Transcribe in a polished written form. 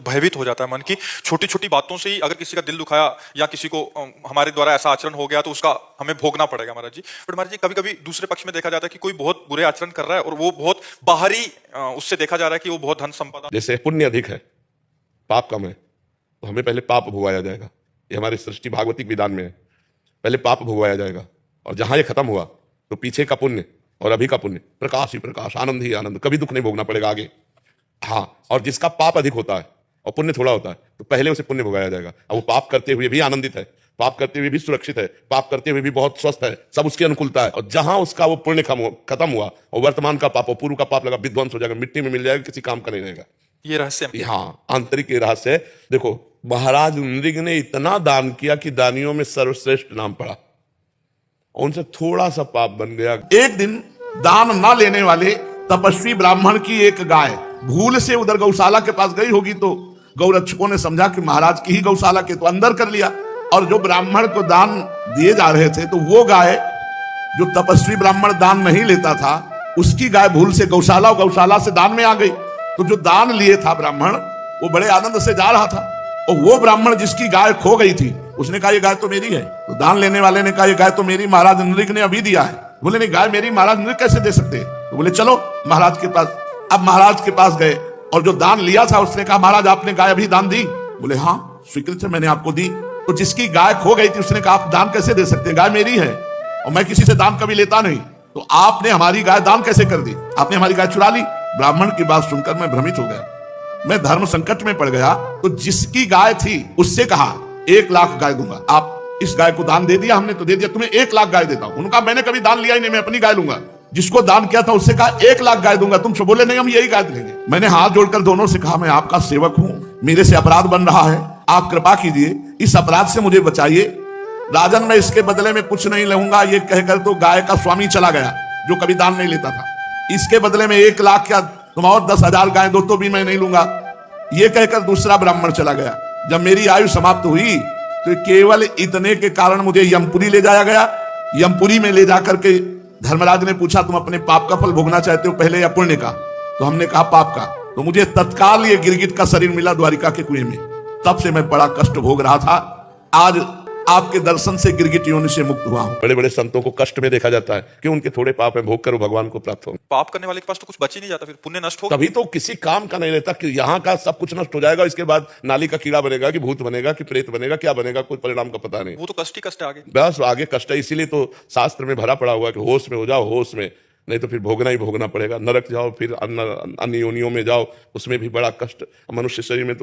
भयभीत हो जाता है मन की छोटी छोटी बातों से ही। अगर किसी का दिल दुखाया या किसी को हमारे द्वारा ऐसा आचरण हो गया तो उसका हमें भोगना पड़ेगा महाराज जी। बट महाराज जी कभी कभी दूसरे पक्ष में देखा जाता है कि कोई बहुत बुरे आचरण कर रहा है और वो बहुत बाहरी उससे देखा जा रहा है कि वो बहुत धन संपदा, जैसे पुण्य अधिक है पाप कम है तो हमें पहले पाप भोगाया जाएगा। ये हमारी सृष्टि भागवतिक विधान में है, पहले पाप भोगाया जाएगा और जहां ये खत्म हुआ तो पीछे का पुण्य और अभी का पुण्य, प्रकाश ही प्रकाश, आनंद ही आनंद, कभी दुख नहीं भोगना पड़ेगा आगे। हाँ, और जिसका पाप अधिक होता है और पुण्य थोड़ा होता है तो पहले उसे पुण्य भोगाया जाएगा। अब वो पाप करते हुए भी आनंदित है, पाप करते हुए भी सुरक्षित है, पाप करते हुए भी बहुत स्वस्थ है, सब उसकी अनुकूलता है। और जहां उसका वो पुण्य खत्म हुआ और वर्तमान का पाप और पूर्व का पाप लगा, विध्वंस हो जाएगा, मिट्टी में मिल जाएगा, किसी काम का नहीं रहेगा। ये रहस्य। हाँ, आंतरिक ये रहस्य है। देखो महाराज नृग ने इतना दान किया कि दानियों में सर्वश्रेष्ठ नाम पड़ा, उनसे थोड़ा सा पाप बन गया। एक दिन दान ना लेने वाले तपस्वी ब्राह्मण की एक गाय भूल से उधर गौशाला के पास गई होगी तो गौरक्षकों ने समझा कि महाराज की ही गौशाला के, तो अंदर कर लिया। और जो ब्राह्मण को दान दिए जा रहे थे तो वो गाय जो तपस्वी ब्राह्मण दान नहीं लेता था उसकी गाय भूल से गौशाला और गौशाला से दान में आ गई। तो जो दान लिए था ब्राह्मण वो बड़े आनंद से जा रहा था और वो ब्राह्मण जिसकी गाय खो गई थी उसने कहा ये गाय तो मेरी है। तो दान लेने वाले ने कहा ये गाय तो मेरी महाराज नृग ने अभी दिया है। बोले नहीं, गाय मेरी महाराज नृग कैसे दे सकते हैं? तो बोले चलो महाराज के पास। अब महाराज के पास गए और जो दान लिया था उसने कहा महाराज आपने गाय अभी दान दी? बोले हाँ स्वीकृत है, मैंने आपको दी। तो जिसकी गाय खो गई थी उसने कहा आप दान कैसे दे सकते हैं, गाय मेरी है और मैं किसी से दान कभी लेता नहीं, तो आपने हमारी गाय दान कैसे कर दी? आपने हमारी गाय चुरा ली। ब्राह्मण की बात सुनकर मैं भ्रमित हो गया, मैं धर्म संकट में पड़ गया। तो जिसकी गाय थी उससे कहा 1 लाख गाय दूंगा, आप इस गाय को दान दे दिया, हमने तो दे दिया, तुम्हें 1 लाख गाय देता हूं। उन्होंने कहा मैंने कभी दान लिया ही नहीं, मैं अपनी गाय लूंगा। जिसको दान किया था उससे कहा 1 लाख गाय दूंगा, तुम सब बोले नहीं हम यही गाय देंगे। मैंने हाथ जोड़कर दोनों से कहा मैं आपका सेवक हूं, मेरे से अपराध बन रहा है, आप कृपा कीजिए, इस अपराध से मुझे बचाइए। राजन मैं इसके बदले में कुछ नहीं लूंगा, ये कहकर तो गाय का स्वामी चला गया जो कभी दान नहीं लेता था। इसके बदले में 1 लाख क्या तुम और 10,000 गाय दो तो भी मैं नहीं लूंगा, ये कहकर दूसरा ब्राह्मण चला गया। जब मेरी आयु समाप्त हुई तो केवल इतने के कारण मुझे यमपुरी ले जाया गया। यमपुरी में ले जाकर के धर्मराज ने पूछा तुम अपने पाप का फल भोगना चाहते हो पहले या पुण्य का? तो हमने कहा पाप का। तो मुझे तत्काल ये गिरगिट का शरीर मिला द्वारिका के कुएं में। तब से मैं बड़ा कष्ट भोग रहा था, आज आपके दर्शन से गिरगिट योनि से मुक्त हुआ हूं। बड़े बड़े संतों को कष्ट में देखा जाता है कि उनके थोड़े पाप में भोग कर वो भगवान को प्राप्त हो। पाप करने वाले के पास तो कुछ बच ही नहीं जाता, फिर पुण्य नष्ट हो कभी तो किसी काम का नहीं रहता कि यहाँ का सब कुछ नष्ट हो जाएगा, इसके बाद नाली का कीड़ा बनेगा कि भूत बनेगा कि प्रेत बनेगा, क्या बनेगा कोई परिणाम का पता नहीं। वो तो कष्ट ही कष्ट है आगे, बस आगे कष्ट है। इसीलिए तो शास्त्र में भरा पड़ा हुआ है कि होश में हो जाओ, होश में, नहीं तो फिर भोगना ही भोगना पड़ेगा। नरक जाओ, फिर अन्य योनियों में जाओ, उसमें भी बड़ा कष्ट। मनुष्य शरीर में तो